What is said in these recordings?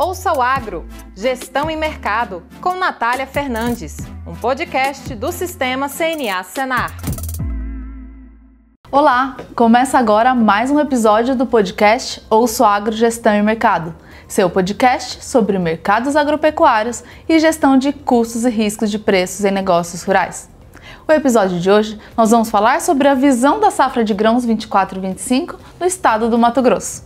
Ouça o Agro, Gestão e Mercado, com Natália Fernandes, um podcast do Sistema CNA Senar. Olá, começa agora mais um episódio do podcast Ouça o Agro, Gestão e Mercado, seu podcast sobre mercados agropecuários e gestão de custos e riscos de preços em negócios rurais. No episódio de hoje, nós vamos falar sobre a visão da safra de grãos 24/25 no estado do Mato Grosso.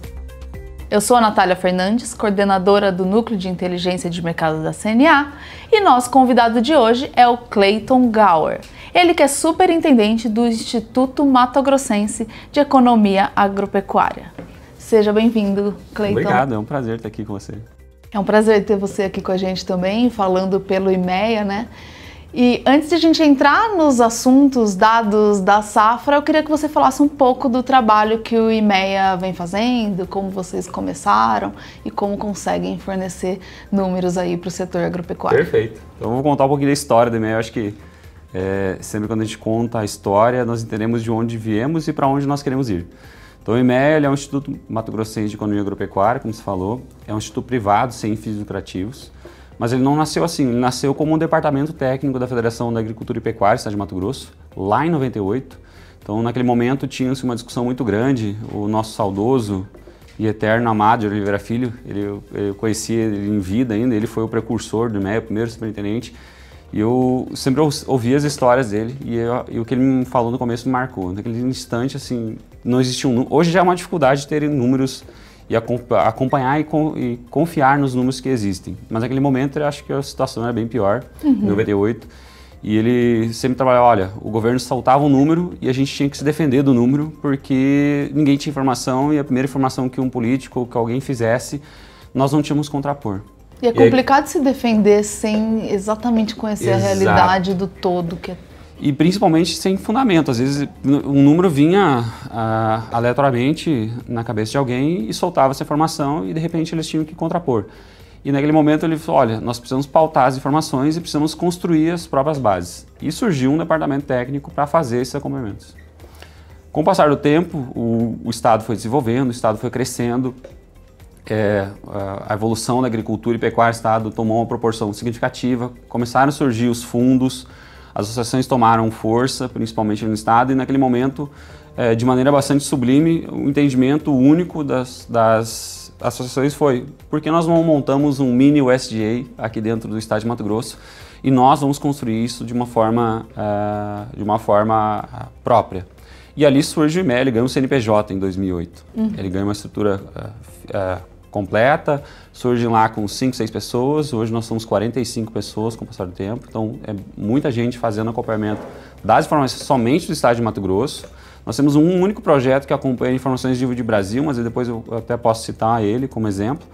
Eu sou a Natália Fernandes, coordenadora do Núcleo de Inteligência de Mercado da CNA, e nosso convidado de hoje é o Cleiton Gauer. Ele que é superintendente do Instituto Mato Grossense de Economia Agropecuária. Seja bem-vindo, Cleiton. Obrigado, é um prazer estar aqui com você. É um prazer ter você aqui com a gente também, falando pelo IMEA, né? E antes de a gente entrar nos assuntos dados da safra, eu queria que você falasse um pouco do trabalho que o IMEA vem fazendo, como vocês começaram e como conseguem fornecer números aí para o setor agropecuário. Perfeito. Então eu vou contar um pouquinho da história do IMEA. Eu acho que sempre quando a gente conta a história, nós entendemos de onde viemos e para onde nós queremos ir. Então o IMEA é um Instituto Mato Grossense de Economia Agropecuária, como você falou, é um instituto privado sem fins lucrativos. Mas ele não nasceu assim, ele nasceu como um departamento técnico da Federação da Agricultura e Pecuária do Estado de Mato Grosso, lá em 98. Então, naquele momento, tinha-se uma discussão muito grande. O nosso saudoso e eterno Amado Oliveira Filho, eu conheci ele em vida ainda, ele foi o precursor do IMEA, o primeiro superintendente. E eu sempre ouvi as histórias dele e o que ele me falou no começo me marcou. Naquele instante, assim, não existia um número. Hoje já é uma dificuldade de ter números e acompanhar e confiar nos números que existem. Mas naquele momento eu acho que a situação era bem pior, em 98. E ele sempre trabalhava, olha, o governo soltava um número e a gente tinha que se defender do número porque ninguém tinha informação e a primeira informação que um político ou que alguém fizesse, nós não tínhamos contrapor. E é complicado se defender sem exatamente conhecer a realidade do todo que é. E principalmente sem fundamento. Às vezes um número vinha aleatoriamente na cabeça de alguém e soltava essa informação e de repente eles tinham que contrapor. E naquele momento ele falou, olha, nós precisamos pautar as informações e precisamos construir as próprias bases. E surgiu um departamento técnico para fazer esses acompanhamentos. Com o passar do tempo, o Estado foi desenvolvendo, o Estado foi crescendo, a evolução da agricultura e pecuária do Estado tomou uma proporção significativa, começaram a surgir os fundos, as associações tomaram força, principalmente no Estado, e naquele momento, de maneira bastante sublime, o entendimento único das associações foi por que nós não montamos um mini USDA aqui dentro do Estado de Mato Grosso e nós vamos construir isso de uma forma própria. E ali surge o IMEA, ele ganha um CNPJ em 2008. Ele ganha uma estrutura completa, surgem lá com 5, 6 pessoas, hoje nós somos 45 pessoas com o passar do tempo, então é muita gente fazendo acompanhamento das informações somente do Estado de Mato Grosso. Nós temos um único projeto que acompanha informações de Brasil, mas depois eu até posso citar ele como exemplo,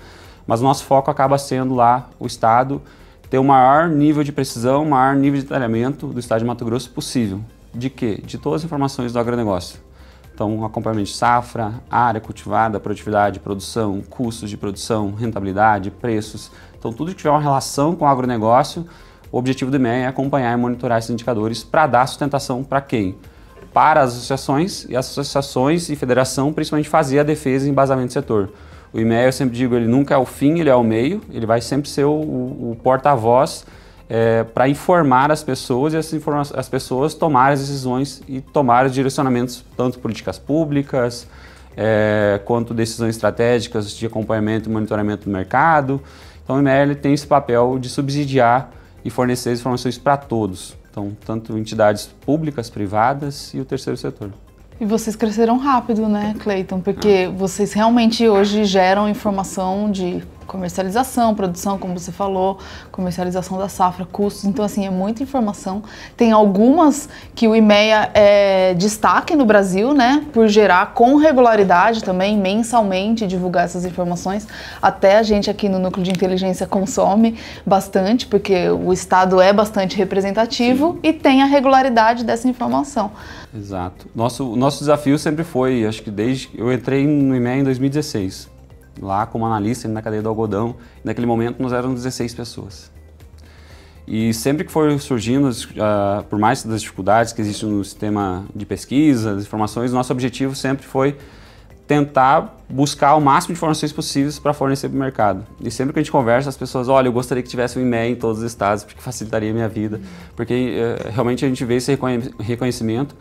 mas o nosso foco acaba sendo lá o Estado ter o maior nível de precisão, o maior nível de detalhamento do Estado de Mato Grosso possível. De quê? De todas as informações do agronegócio. Então, acompanhamento de safra, área cultivada, produtividade, produção, custos de produção, rentabilidade, preços. Então, tudo que tiver uma relação com o agronegócio, o objetivo do IMEA é acompanhar e monitorar esses indicadores para dar sustentação para quem? Para as associações, e as associações e federação, principalmente fazer a defesa e embasamento do setor. O IMEA, eu sempre digo, ele nunca é o fim, ele é o meio, ele vai sempre ser o porta-voz para informar as pessoas e as pessoas tomarem as decisões e tomar os direcionamentos, tanto políticas públicas, quanto decisões estratégicas de acompanhamento e monitoramento do mercado. Então o IMEA tem esse papel de subsidiar e fornecer as informações para todos, então tanto entidades públicas, privadas e o terceiro setor. E vocês cresceram rápido, né, Cleiton? Porque vocês realmente hoje geram informação de comercialização, produção, como você falou, comercialização da safra, custos, então assim, é muita informação. Tem algumas que o IMEA destaque no Brasil, né, por gerar com regularidade também, mensalmente, divulgar essas informações. Até a gente aqui no Núcleo de Inteligência consome bastante, porque o Estado é bastante representativo. Sim. E tem a regularidade dessa informação. Exato. Nosso desafio sempre foi, acho que desde que eu entrei no IMEA em 2016, lá como analista na cadeia do algodão, naquele momento nós éramos 16 pessoas. E sempre que foi surgindo, por mais das dificuldades que existem no sistema de pesquisa, das informações, nosso objetivo sempre foi tentar buscar o máximo de informações possíveis para fornecer para o mercado. E sempre que a gente conversa, as pessoas, olha, eu gostaria que tivesse um IMEA em todos os estados, porque facilitaria a minha vida, porque realmente a gente vê esse reconhecimento,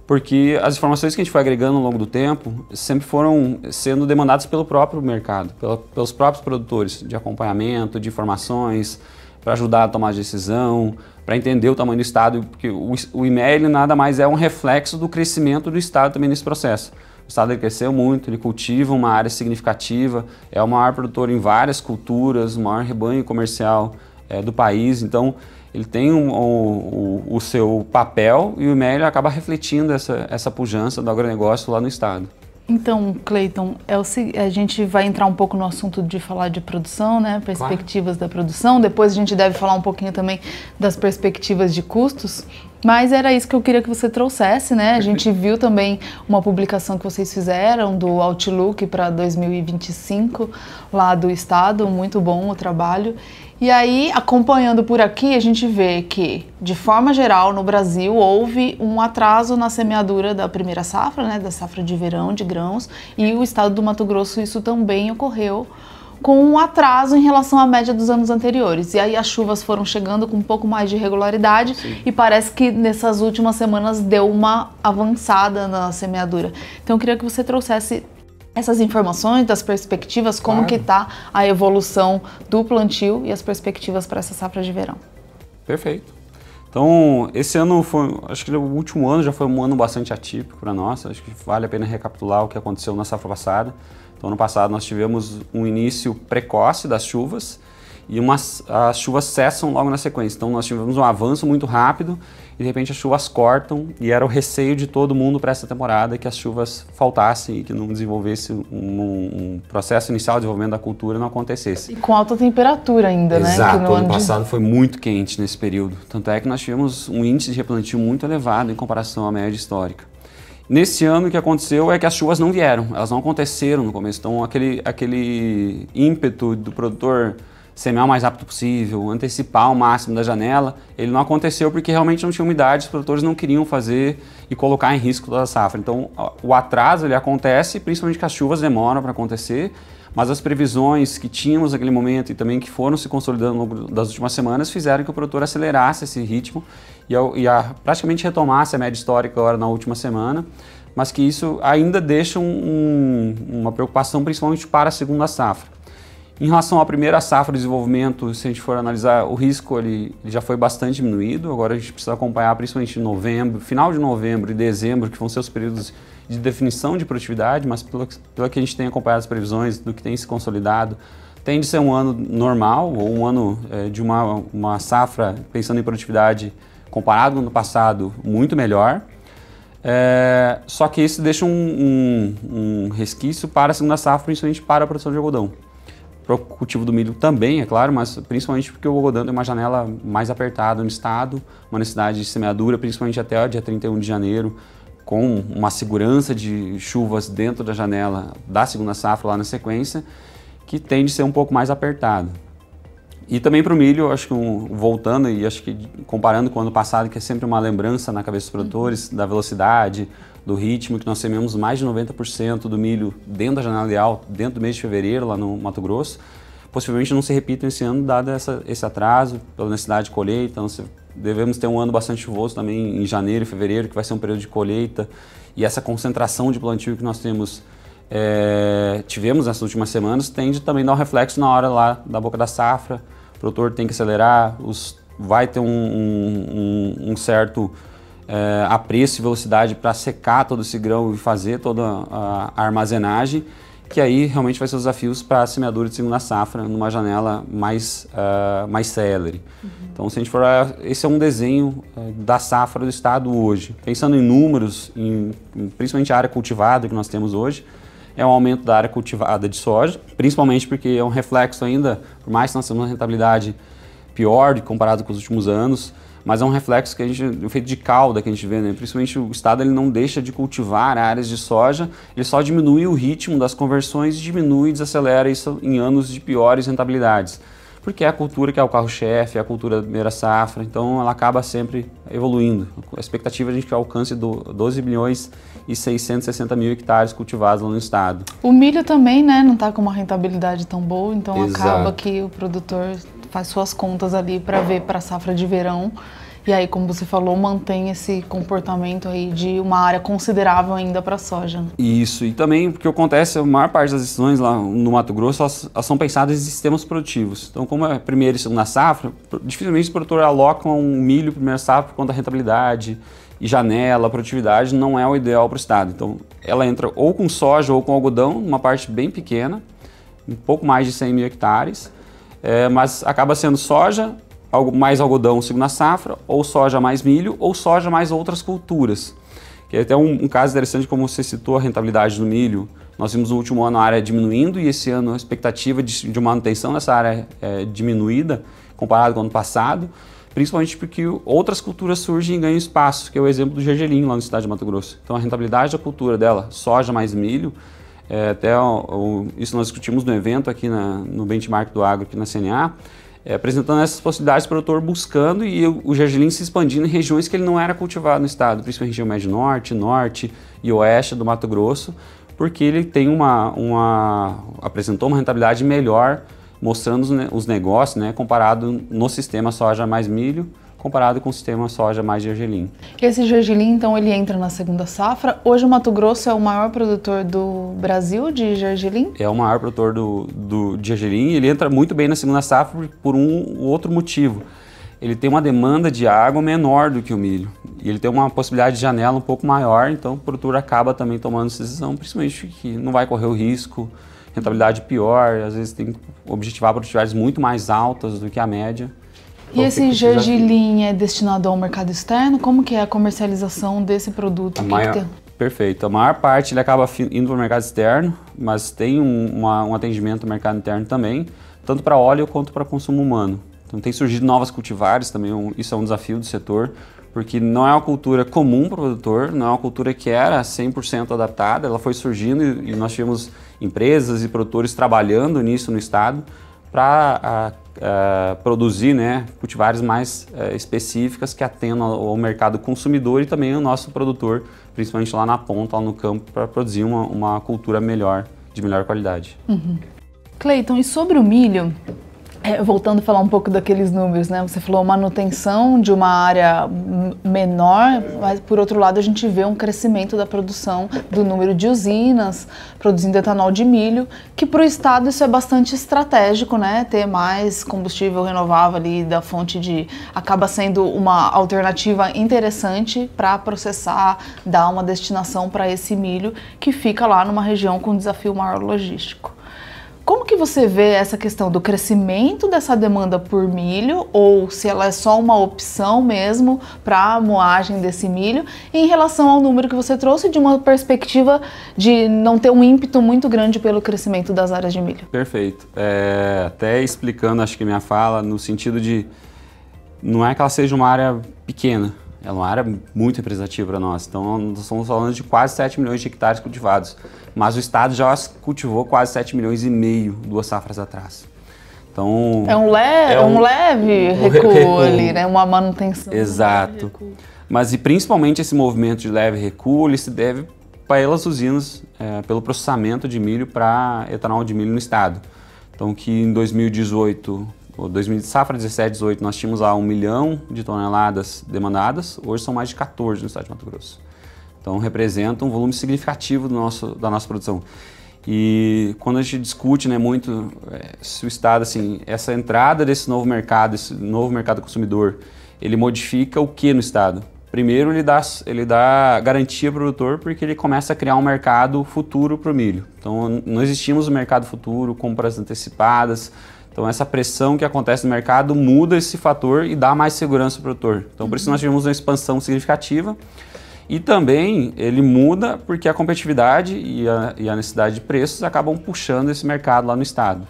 porque as informações que a gente foi agregando ao longo do tempo sempre foram sendo demandadas pelo próprio mercado, pelos próprios produtores, de acompanhamento, de informações, para ajudar a tomar a decisão, para entender o tamanho do estado, porque o IMEA ele nada mais é um reflexo do crescimento do estado também nesse processo. O estado ele cresceu muito, ele cultiva uma área significativa, é o maior produtor em várias culturas, o maior rebanho comercial do país, então ele tem o seu papel e o IMEA acaba refletindo essa pujança do agronegócio lá no estado. Então, Cleiton, a gente vai entrar um pouco no assunto de falar de produção, né? Perspectivas da produção. Depois a gente deve falar um pouquinho também das perspectivas de custos. Mas era isso que eu queria que você trouxesse, né? A gente viu também uma publicação que vocês fizeram do Outlook para 2025 lá do estado. Muito bom o trabalho. E aí, acompanhando por aqui, a gente vê que, de forma geral, no Brasil, houve um atraso na semeadura da primeira safra, né, da safra de verão de grãos, e o estado do Mato Grosso isso também ocorreu com um atraso em relação à média dos anos anteriores. E aí as chuvas foram chegando com um pouco mais de regularidade. Sim. E parece que nessas últimas semanas deu uma avançada na semeadura. Então eu queria que você trouxesse essas informações das perspectivas, como que está a evolução do plantio e as perspectivas para essa safra de verão. Perfeito. Então, esse ano foi, acho que o último ano já foi um ano bastante atípico para nós, acho que vale a pena recapitular o que aconteceu na safra passada. Então, ano passado nós tivemos um início precoce das chuvas e as chuvas cessam logo na sequência. Então, nós tivemos um avanço muito rápido e de repente as chuvas cortam e era o receio de todo mundo para essa temporada que as chuvas faltassem e que não desenvolvesse um processo inicial de desenvolvimento da cultura não acontecesse. E com alta temperatura ainda, né? Exato, que no ano passado foi muito quente nesse período. Tanto é que nós tivemos um índice de replantio muito elevado em comparação à média histórica. Nesse ano o que aconteceu é que as chuvas não vieram, elas não aconteceram no começo. Então aquele ímpeto do produtor semear o mais rápido possível, antecipar o máximo da janela, ele não aconteceu porque realmente não tinha umidade, os produtores não queriam fazer e colocar em risco toda a safra. Então o atraso ele acontece, principalmente que as chuvas demoram para acontecer, mas as previsões que tínhamos naquele momento e também que foram se consolidando ao longo das últimas semanas fizeram que o produtor acelerasse esse ritmo e praticamente retomasse a média histórica agora na última semana, mas que isso ainda deixa uma preocupação principalmente para a segunda safra. Em relação à primeira safra de desenvolvimento, se a gente for analisar, o risco ele já foi bastante diminuído, agora a gente precisa acompanhar principalmente em novembro, final de novembro e dezembro, que vão ser os períodos de definição de produtividade, mas pelo que a gente tem acompanhado as previsões do que tem se consolidado, tende a ser um ano normal, ou um ano de uma safra, pensando em produtividade, comparado com o ano passado, muito melhor. Só que isso deixa um resquício para a segunda safra, principalmente para a produção de algodão. Para o cultivo do milho também, é claro, mas principalmente porque o algodão tem uma janela mais apertada no estado, uma necessidade de semeadura, principalmente até o dia 31 de janeiro, com uma segurança de chuvas dentro da janela da segunda safra lá na sequência, que tende a ser um pouco mais apertado. E também para o milho, acho que voltando e acho que comparando com o ano passado, que é sempre uma lembrança na cabeça dos produtores, da velocidade, do ritmo, que nós semeamos mais de 90% do milho dentro da janela ideal, dentro do mês de fevereiro, lá no Mato Grosso. Possivelmente não se repita esse ano, dado esse atraso, pela necessidade de colheita. Então, devemos ter um ano bastante chuvoso também em janeiro e fevereiro, que vai ser um período de colheita. E essa concentração de plantio que nós tivemos nessas últimas semanas, tende também a dar um reflexo na hora lá da boca da safra. O produtor tem que acelerar, vai ter um certo apreço e velocidade para secar todo esse grão e fazer toda a armazenagem, que aí realmente vai ser os desafios para a semeadura de segunda safra numa janela mais célere. Então, se a gente for, esse é um desenho da safra do estado hoje. Pensando em números, principalmente a área cultivada que nós temos hoje, é um aumento da área cultivada de soja, principalmente porque é um reflexo ainda, por mais que nós tenhamos uma rentabilidade pior comparado com os últimos anos, mas é um reflexo que o efeito de cauda que a gente vê, né? Principalmente o estado ele não deixa de cultivar áreas de soja, ele só diminui o ritmo das conversões, diminui e desacelera isso em anos de piores rentabilidades. porque é a cultura que é o carro-chefe, é a cultura da primeira safra, então ela acaba sempre evoluindo. A expectativa é a gente que alcance 12 milhões e 660 mil hectares cultivados lá no estado. O milho também, né, não está com uma rentabilidade tão boa, então Exato. acaba que o produtor faz suas contas ali para ver para a safra de verão. E aí, como você falou, mantém esse comportamento aí de uma área considerável ainda para a soja. Né? Isso, e também porque acontece, a maior parte das decisões lá no Mato Grosso, elas são pensadas em sistemas produtivos. Então, como é a primeira e segunda safra, dificilmente o produtor aloca um milho primeira safra por conta da rentabilidade e janela, a produtividade não é o ideal para o estado. Então, ela entra ou com soja ou com algodão, uma parte bem pequena, um pouco mais de 100 mil hectares, mas acaba sendo soja, mais algodão segunda safra, ou soja mais milho, ou soja mais outras culturas. Que é até um caso interessante, como você citou a rentabilidade do milho. Nós vimos no último ano a área diminuindo e esse ano a expectativa de manutenção dessa área é diminuída comparado com o ano passado, principalmente porque outras culturas surgem e ganham espaço, que é o exemplo do gergelim lá no estado de Mato Grosso. Então a rentabilidade da cultura dela, soja mais milho, isso nós discutimos no evento aqui no Benchmark do Agro aqui na CNA, apresentando essas possibilidades para o produtor buscando e o gergelim se expandindo em regiões que ele não era cultivado no estado, principalmente região médio norte, norte e oeste do Mato Grosso, porque ele tem apresentou uma rentabilidade melhor, mostrando os negócios, né, comparado no sistema soja mais milho, comparado com o sistema soja mais gergelim. Esse gergelim, então, ele entra na segunda safra. Hoje o Mato Grosso é o maior produtor do Brasil de gergelim? É o maior produtor de gergelim. Ele entra muito bem na segunda safra por um outro motivo. Ele tem uma demanda de água menor do que o milho. E ele tem uma possibilidade de janela um pouco maior, então o produtor acaba também tomando essa decisão, principalmente que não vai correr o risco, rentabilidade pior, às vezes tem que objetivar produtividades muito mais altas do que a média. E esse gergelim é destinado ao mercado externo? Como que é a comercialização desse produto? Perfeito. A maior parte ele acaba indo para o mercado externo, mas tem um atendimento no mercado interno também, tanto para óleo quanto para consumo humano. Então tem surgido novas cultivares também, isso é um desafio do setor, porque não é uma cultura comum para o produtor, não é uma cultura que era 100% adaptada, ela foi surgindo e nós tivemos empresas e produtores trabalhando nisso no estado para produzir, né, cultivares mais específicas que atendam ao mercado consumidor e também ao nosso produtor, principalmente lá na ponta, lá no campo, para produzir uma cultura melhor, de melhor qualidade. Uhum. Cleiton, e sobre o milho, voltando a falar um pouco daqueles números, né? Você falou manutenção de uma área menor, mas por outro lado a gente vê um crescimento da produção do número de usinas produzindo etanol de milho, que para o estado isso é bastante estratégico, né? Ter mais combustível renovável ali da fonte acaba sendo uma alternativa interessante para processar, dar uma destinação para esse milho que fica lá numa região com desafio maior logístico. Como que você vê essa questão do crescimento dessa demanda por milho, ou se ela é só uma opção mesmo para a moagem desse milho, em relação ao número que você trouxe de uma perspectiva de não ter um ímpeto muito grande pelo crescimento das áreas de milho? Perfeito. Até explicando, acho que minha fala, no sentido de, não é que ela seja uma área pequena, é uma área muito representativa para nós. Então, nós estamos falando de quase 7 milhões de hectares cultivados. Mas o estado já cultivou quase 7 milhões e meio 2 safras atrás. Então, é um leve recuo ali, né? Uma manutenção. Exato. Mas e principalmente esse movimento de leve recuo, ele se deve pelas usinas, pelo processamento de milho para etanol de milho no estado. Então, que em 2018... safra 17-18, nós tínhamos lá 1 milhão de toneladas demandadas, hoje são mais de 14 no estado de Mato Grosso. Então representa um volume significativo da nossa produção. E quando a gente discute, né, muito se o estado, assim, essa entrada desse novo mercado, esse novo mercado consumidor, ele modifica o que no estado? Primeiro, ele dá garantia para o produtor porque ele começa a criar um mercado futuro para o milho. Então não existimos um mercado futuro, compras antecipadas. Então essa pressão que acontece no mercado muda esse fator e dá mais segurança para o produtor. Então por isso nós tivemos uma expansão significativa e também ele muda porque a competitividade e a necessidade de preços acabam puxando esse mercado lá no estado.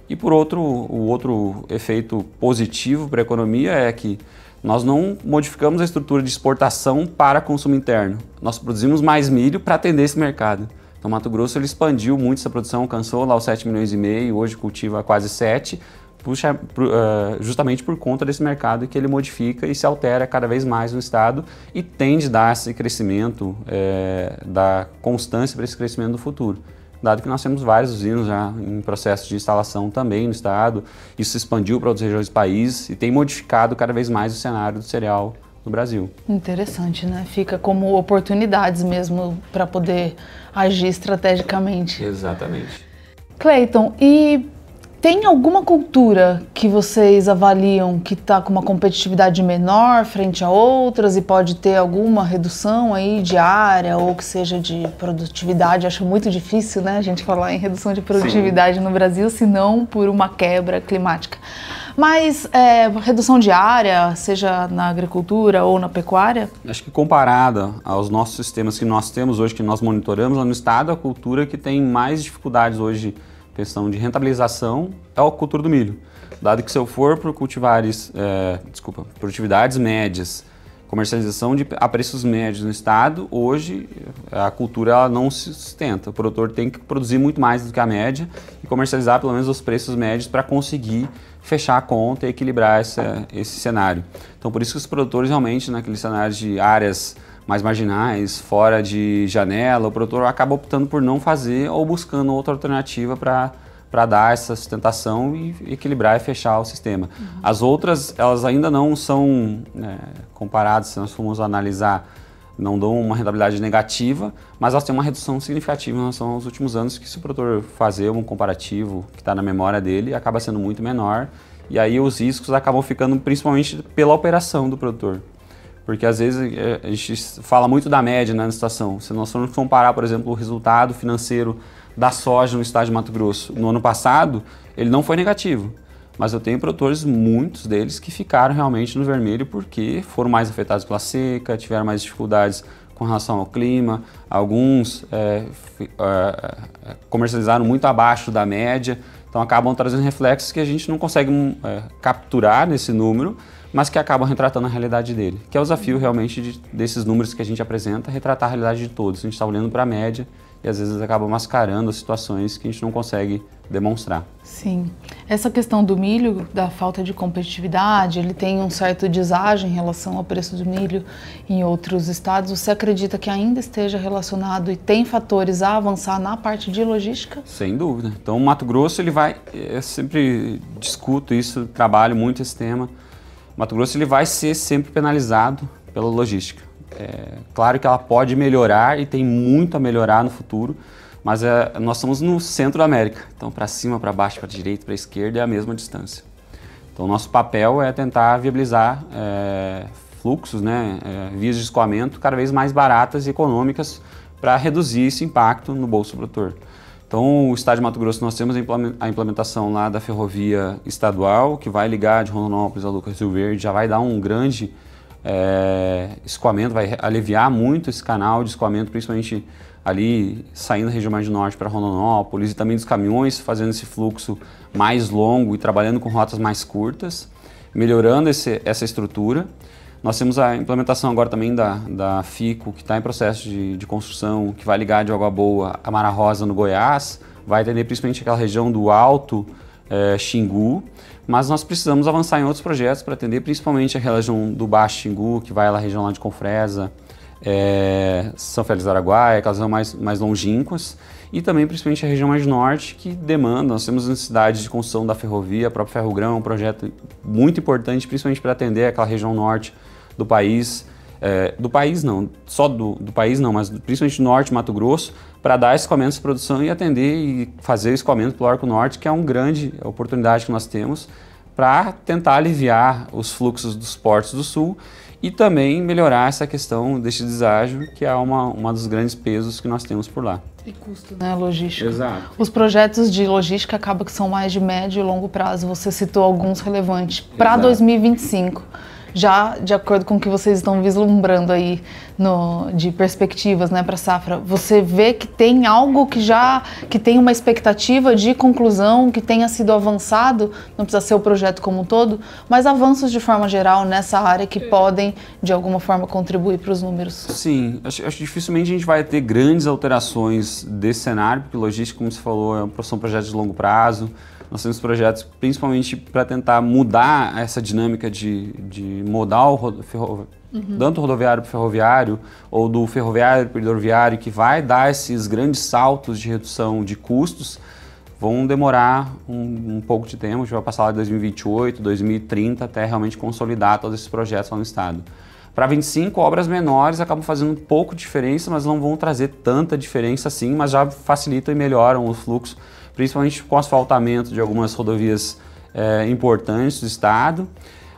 E por o outro efeito positivo para a economia é que nós não modificamos a estrutura de exportação para consumo interno. Nós produzimos mais milho para atender esse mercado. Então, Mato Grosso ele expandiu muito essa produção, alcançou lá os 7 milhões e meio, hoje cultiva quase 7, justamente por conta desse mercado que ele modifica e se altera cada vez mais no estado e tende a dar esse crescimento, da constância para esse crescimento no futuro. Dado que nós temos várias usinas já em processo de instalação também no estado, isso se expandiu para outras regiões do país e tem modificado cada vez mais o cenário do cereal no Brasil. Interessante, né? Fica como oportunidades mesmo para poder agir estrategicamente. Exatamente. Cleiton, e tem alguma cultura que vocês avaliam que está com uma competitividade menor frente a outras e pode ter alguma redução aí de área ou que seja de produtividade? Acho muito difícil, né, a gente falar em redução de produtividade no Brasil, se não por uma quebra climática. Mas redução de área, seja na agricultura ou na pecuária? Acho que comparada aos nossos sistemas que nós temos hoje, que nós monitoramos lá no estado, a cultura que tem mais dificuldades hoje, questão de rentabilização, é a cultura do milho. Dado que se eu for por produtividades médias, comercialização a preços médios no estado, hoje a cultura ela não se sustenta. O produtor tem que produzir muito mais do que a média e comercializar pelo menos os preços médios para conseguir fechar a conta e equilibrar esse cenário. Então por isso que os produtores realmente naqueles cenários de áreas mais marginais, fora de janela, o produtor acaba optando por não fazer ou buscando outra alternativa para dar essa sustentação e equilibrar e fechar o sistema. As outras, elas ainda não são comparadas, se nós formos analisar, não dão uma rentabilidade negativa, mas elas têm uma redução significativa em relação aos últimos anos, que se o produtor fazer um comparativo que está na memória dele, acaba sendo muito menor, e aí os riscos acabam ficando principalmente pela operação do produtor. Porque às vezes a gente fala muito da média na situação. Se nós formos comparar, por exemplo, o resultado financeiro da soja no estado de Mato Grosso no ano passado, ele não foi negativo. Mas eu tenho produtores, muitos deles, que ficaram realmente no vermelho porque foram mais afetados pela seca, tiveram mais dificuldades com relação ao clima, alguns comercializaram muito abaixo da média, então acabam trazendo reflexos que a gente não consegue capturar nesse número, mas que acabam retratando a realidade dele, que é o desafio realmente desses números que a gente apresenta, retratar a realidade de todos. A gente está olhando para a média e às vezes acaba mascarando as situações que a gente não consegue demonstrar. Sim. Essa questão do milho, da falta de competitividade, ele tem um certo deságio em relação ao preço do milho em outros estados. Você acredita que ainda esteja relacionado e tem fatores a avançar na parte de logística? Sem dúvida. Então o Mato Grosso, eu sempre discuto isso, trabalho muito esse tema. O Mato Grosso ele vai ser sempre penalizado pela logística. Claro que ela pode melhorar e tem muito a melhorar no futuro, mas nós estamos no centro da América, então para cima, para baixo, para a direita, para a esquerda é a mesma distância. Então nosso papel é tentar viabilizar fluxos, vias de escoamento cada vez mais baratas e econômicas para reduzir esse impacto no bolso do produtor. Então, o estado de Mato Grosso, nós temos a implementação lá da ferrovia estadual, que vai ligar de Rondonópolis a Lucas do Rio Verde, já vai dar um grande escoamento, vai aliviar muito esse canal de escoamento, principalmente ali saindo da região mais do norte para Rondonópolis, e também dos caminhões fazendo esse fluxo mais longo e trabalhando com rotas mais curtas, melhorando essa estrutura. Nós temos a implementação agora também da FICO, que está em processo de construção, que vai ligar de Água Boa a Mara Rosa no Goiás, vai atender principalmente aquela região do Alto Xingu, mas nós precisamos avançar em outros projetos para atender principalmente a região do Baixo Xingu, que vai lá a região lá de Confresa, São Félix do Araguaia, aquelas regiões mais longínquas, e também principalmente a região mais norte, que demanda. Nós temos necessidade de construção da ferrovia, a própria Ferrogrão é um projeto muito importante, principalmente para atender aquela região norte do país, do país não, só do país não, mas principalmente do norte, Mato Grosso, para dar escoamentos de produção e atender e fazer escoamento pelo Arco Norte, que é uma grande oportunidade que nós temos para tentar aliviar os fluxos dos portos do sul e também melhorar essa questão deste deságio, que é uma dos grandes pesos que nós temos por lá. E custo, né, logística. Exato. Os projetos de logística acabam que são mais de médio e longo prazo. Você citou alguns relevantes. Para 2025, já de acordo com o que vocês estão vislumbrando aí de perspectivas, né, para a safra, você vê que tem algo que tem uma expectativa de conclusão, que tenha sido avançado, não precisa ser o projeto como um todo, mas avanços de forma geral nessa área que podem, de alguma forma, contribuir para os números? Sim, acho que dificilmente a gente vai ter grandes alterações desse cenário, porque logística, como você falou, são projetos de longo prazo. Nós temos projetos principalmente para tentar mudar essa dinâmica de modal tanto rodoviário para ferroviário ou do ferroviário para hidroviário, que vai dar esses grandes saltos de redução de custos, vão demorar um pouco de tempo. A gente vai passar lá de 2028, 2030 até realmente consolidar todos esses projetos lá no estado. Para 25, obras menores acabam fazendo um pouco de diferença, mas não vão trazer tanta diferença assim, mas já facilitam e melhoram o fluxo, principalmente com o asfaltamento de algumas rodovias importantes do estado.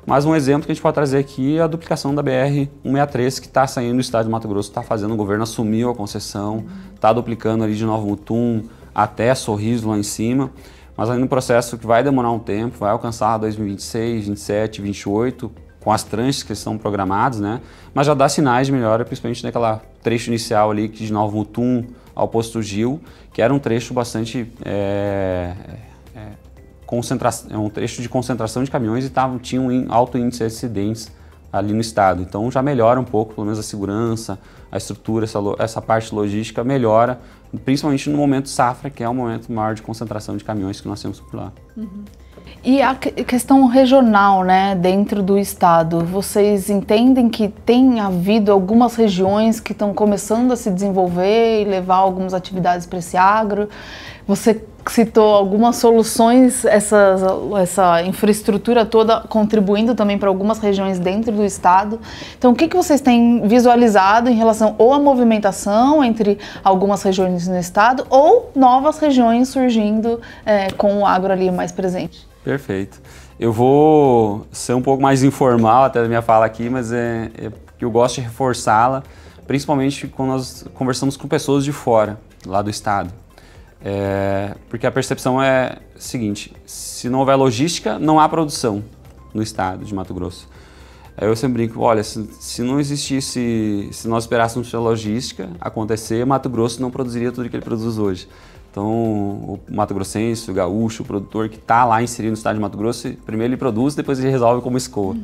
Mas um exemplo que a gente pode trazer aqui é a duplicação da BR-163, que está saindo do estado de Mato Grosso, está fazendo, o governo assumiu a concessão, está duplicando ali de Nova Mutum até Sorriso lá em cima, mas ainda um processo que vai demorar um tempo, vai alcançar 2026, 27, 28, com as tranches que estão programadas, né? Mas já dá sinais de melhora, principalmente naquela trecho inicial ali de Nova Mutum ao Posto Gil, que era um trecho bastante um trecho de concentração de caminhões e tinha um alto índice de acidentes ali no estado. Então já melhora um pouco, pelo menos a segurança, a estrutura, essa parte logística melhora, principalmente no momento safra, que é o momento maior de concentração de caminhões que nós temos por lá. E a questão regional, né, dentro do estado, vocês entendem que tem havido algumas regiões que estão começando a se desenvolver e levar algumas atividades para esse agro? Você citou algumas soluções, essa infraestrutura toda contribuindo também para algumas regiões dentro do estado. Então, o que vocês têm visualizado em relação ou à movimentação entre algumas regiões no estado ou novas regiões surgindo com o agro ali mais presente? Perfeito. Eu vou ser um pouco mais informal até da minha fala aqui, mas porque eu gosto de reforçá-la, principalmente quando nós conversamos com pessoas de fora, lá do estado. Porque a percepção é a seguinte: se não houver logística, não há produção no estado de Mato Grosso. Eu sempre brinco, olha, se não existisse, se nós esperássemos a logística acontecer, Mato Grosso não produziria tudo que ele produz hoje. Então, o Mato Grossense, o gaúcho, o produtor que está lá inserido no estado de Mato Grosso, primeiro ele produz, depois ele resolve como escoa.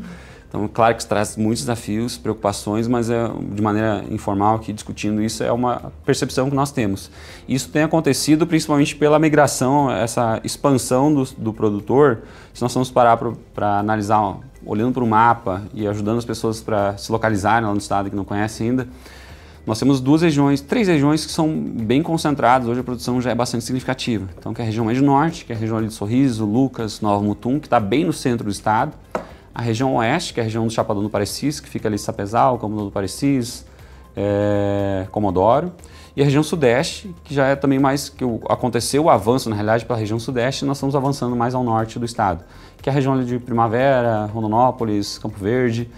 Então, claro que isso traz muitos desafios, preocupações, mas de maneira informal aqui discutindo isso, é uma percepção que nós temos. Isso tem acontecido principalmente pela migração, essa expansão do produtor. Se nós formos parar para analisar, olhando para o mapa e ajudando as pessoas para se localizarem lá no estado que não conhecem ainda, nós temos três regiões que são bem concentradas. Hoje a produção já é bastante significativa. Então, que é a região médio norte, que é a região ali de Sorriso, Lucas, Nova Mutum, que está bem no centro do estado. A região oeste, que é a região do Chapadão do Parecis, que fica ali Sapezal, Campo do Parecis, Comodoro. E a região sudeste, que já é também mais, que aconteceu o avanço, na realidade, pela região sudeste, e nós estamos avançando mais ao norte do estado, que é a região ali de Primavera, Rondonópolis, Campo Verde.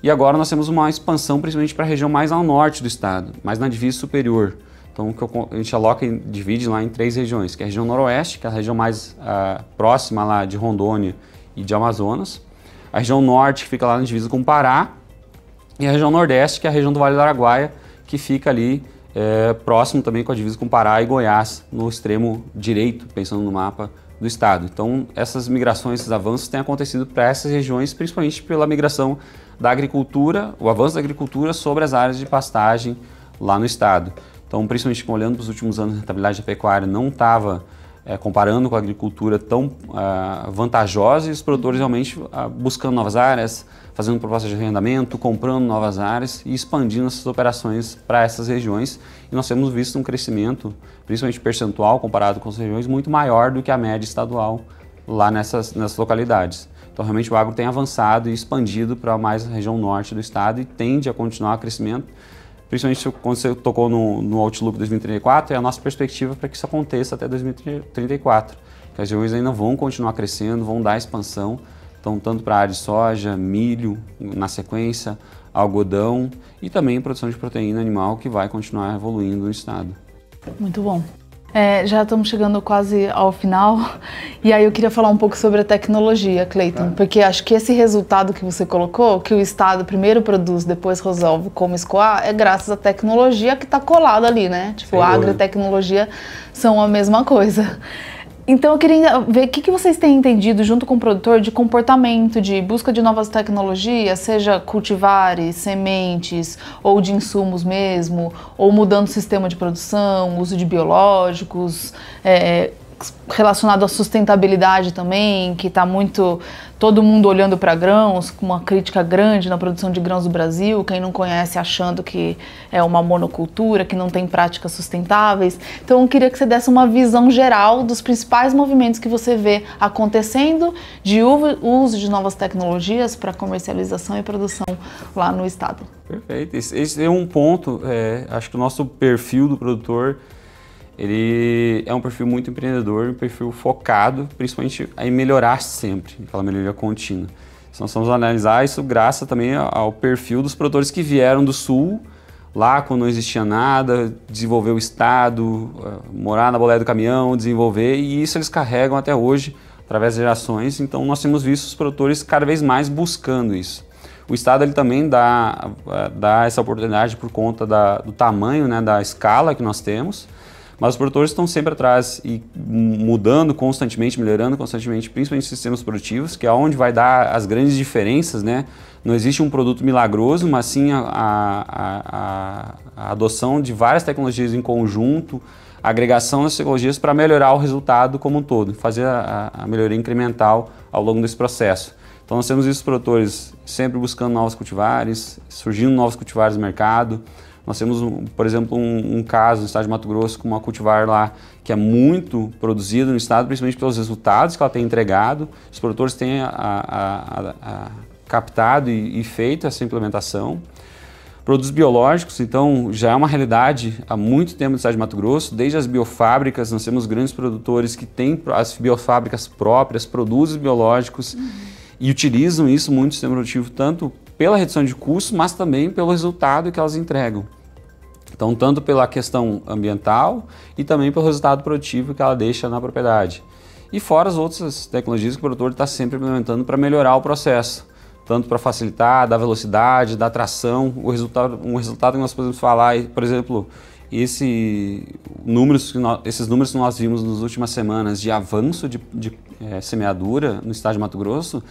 E agora nós temos uma expansão principalmente para a região mais ao norte do estado, mais na divisa superior. Então a gente aloca e divide lá em três regiões, que é a região noroeste, que é a região mais próxima lá de Rondônia e de Amazonas. A região norte, que fica lá na divisa com o Pará, e a região nordeste, que é a região do Vale do Araguaia, que fica ali próximo também com a divisa com o Pará e Goiás, no extremo direito, pensando no mapa do estado. Então, essas migrações, esses avanços têm acontecido para essas regiões, principalmente pela migração da agricultura, o avanço da agricultura sobre as áreas de pastagem lá no estado. Então, principalmente olhando para os últimos anos, a rentabilidade da pecuária não estava comparando com a agricultura tão vantajosa, e os produtores realmente buscando novas áreas, fazendo propostas de arrendamento, comprando novas áreas e expandindo essas operações para essas regiões. E nós temos visto um crescimento, principalmente percentual, comparado com as regiões, muito maior do que a média estadual lá nessas localidades. Então, realmente, o agro tem avançado e expandido para mais a região norte do estado e tende a continuar a crescimento. Principalmente quando você tocou no Outlook 2034, é a nossa perspectiva para que isso aconteça até 2034. Que as regiões ainda vão continuar crescendo, vão dar expansão, então tanto para a área de soja, milho, na sequência, algodão e também produção de proteína animal que vai continuar evoluindo no estado. Muito bom. Já estamos chegando quase ao final, e aí eu queria falar um pouco sobre a tecnologia, Cleiton, porque acho que esse resultado que você colocou, que o estado primeiro produz, depois resolve como escoar, é graças à tecnologia que está colada ali, né? Tipo, agro e tecnologia são a mesma coisa. Então eu queria ver o que vocês têm entendido junto com o produtor de comportamento, de busca de novas tecnologias, seja cultivares, sementes ou de insumos mesmo, ou mudando o sistema de produção, uso de biológicos. relacionado à sustentabilidade também, que está muito todo mundo olhando para grãos, com uma crítica grande na produção de grãos do Brasil, quem não conhece achando que é uma monocultura, que não tem práticas sustentáveis. Então eu queria que você desse uma visão geral dos principais movimentos que você vê acontecendo de uso de novas tecnologias para comercialização e produção lá no estado. Perfeito. Esse é um ponto, acho que o nosso perfil do produtor, ele é um perfil muito empreendedor, um perfil focado principalmente em melhorar sempre, aquela melhoria contínua. Se nós vamos analisar isso graças também ao perfil dos produtores que vieram do sul, lá quando não existia nada, desenvolver o estado, morar na boleia do caminhão, desenvolver, e isso eles carregam até hoje, através das gerações. Então nós temos visto os produtores cada vez mais buscando isso. O estado ele também dá essa oportunidade por conta do tamanho, né, da escala que nós temos. Mas os produtores estão sempre atrás e mudando constantemente, melhorando constantemente, principalmente sistemas produtivos, que é onde vai dar as grandes diferenças, né? Não existe um produto milagroso, mas sim a adoção de várias tecnologias em conjunto, a agregação das tecnologias para melhorar o resultado como um todo, fazer a melhoria incremental ao longo desse processo. Então nós temos esses produtores sempre buscando novos cultivares, surgindo novos cultivares no mercado. Nós temos, por exemplo, um caso no estado de Mato Grosso com uma cultivar lá que é muito produzida no estado, principalmente pelos resultados que ela tem entregado. Os produtores têm captado e feito essa implementação. Produtos biológicos, então, já é uma realidade há muito tempo no estado de Mato Grosso. Desde as biofábricas, nós temos grandes produtores que têm as biofábricas próprias, produzem biológicos e utilizam isso muito no sistema produtivo, tanto pela redução de custos, mas também pelo resultado que elas entregam. Então, tanto pela questão ambiental e também pelo resultado produtivo que ela deixa na propriedade. E fora as outras tecnologias que o produtor está sempre implementando para melhorar o processo, tanto para facilitar, dar velocidade, dar tração. Um resultado que nós podemos falar, por exemplo, esses números que nós vimos nas últimas semanas de avanço de semeadura no estado de Mato Grosso,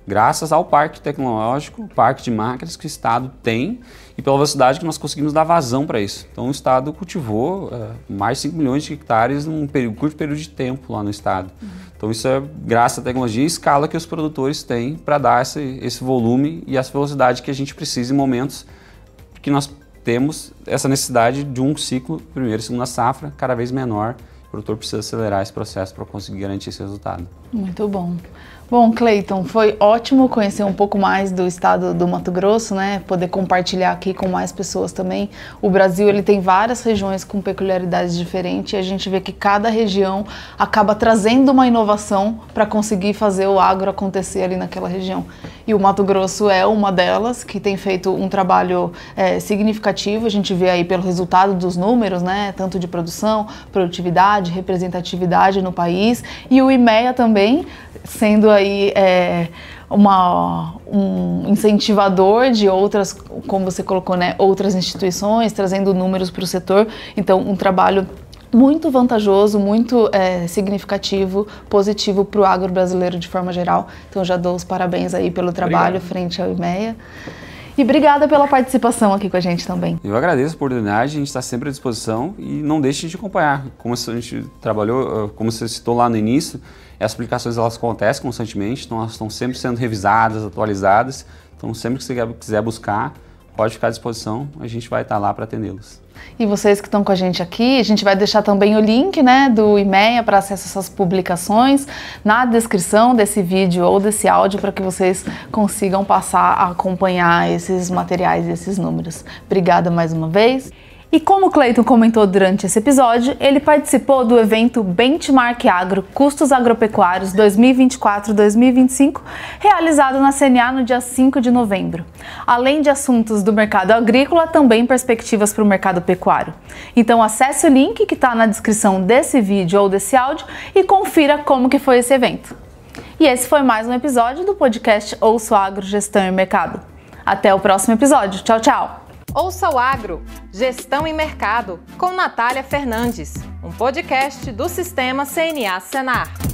graças ao parque tecnológico, parque de máquinas que o estado tem e pela velocidade que nós conseguimos dar vazão para isso. Então o estado cultivou mais de 5 milhões de hectares num curto período de tempo lá no estado. Então isso é graças à tecnologia e escala que os produtores têm para dar esse volume e essa velocidade que a gente precisa em momentos que nós temos essa necessidade de um ciclo, primeira e segunda safra, cada vez menor. O produtor precisa acelerar esse processo para conseguir garantir esse resultado. Muito bom. Bom, Cleiton, foi ótimo conhecer um pouco mais do estado do Mato Grosso, né? Poder compartilhar aqui com mais pessoas também. O Brasil, ele tem várias regiões com peculiaridades diferentes e a gente vê que cada região acaba trazendo uma inovação para conseguir fazer o agro acontecer ali naquela região. E o Mato Grosso é uma delas, que tem feito um trabalho significativo. A gente vê aí pelo resultado dos números, né? Tanto de produção, produtividade, representatividade no país. E o IMEA também, sendo aí um incentivador de outras, como você colocou, né, outras instituições, trazendo números para o setor. Então, um trabalho muito vantajoso, muito significativo, positivo para o agro brasileiro de forma geral. Então, já dou os parabéns aí pelo trabalho. Obrigado. Frente ao IMEA. E obrigada pela participação aqui com a gente também. Eu agradeço a oportunidade, a gente está sempre à disposição e não deixe de acompanhar. Como a gente trabalhou, como você citou lá no início, essas publicações elas acontecem constantemente, então elas estão sempre sendo revisadas, atualizadas. Então sempre que você quiser buscar, pode ficar à disposição, a gente vai estar lá para atendê-los. E vocês que estão com a gente aqui, a gente vai deixar também o link, né, do IMEA para acesso a essas publicações na descrição desse vídeo ou desse áudio para que vocês consigam passar a acompanhar esses materiais e esses números. Obrigada mais uma vez. E como o Cleiton comentou durante esse episódio, ele participou do evento Benchmark Agro Custos Agropecuários 2024-2025, realizado na CNA no dia 5 de novembro. Além de assuntos do mercado agrícola, também perspectivas para o mercado pecuário. Então acesse o link que está na descrição desse vídeo ou desse áudio e confira como que foi esse evento. E esse foi mais um episódio do podcast Ouça o Agro, Gestão e Mercado. Até o próximo episódio. Tchau, tchau! Ouça o Agro, Gestão e Mercado, com Natália Fernandes, um podcast do Sistema CNA Senar.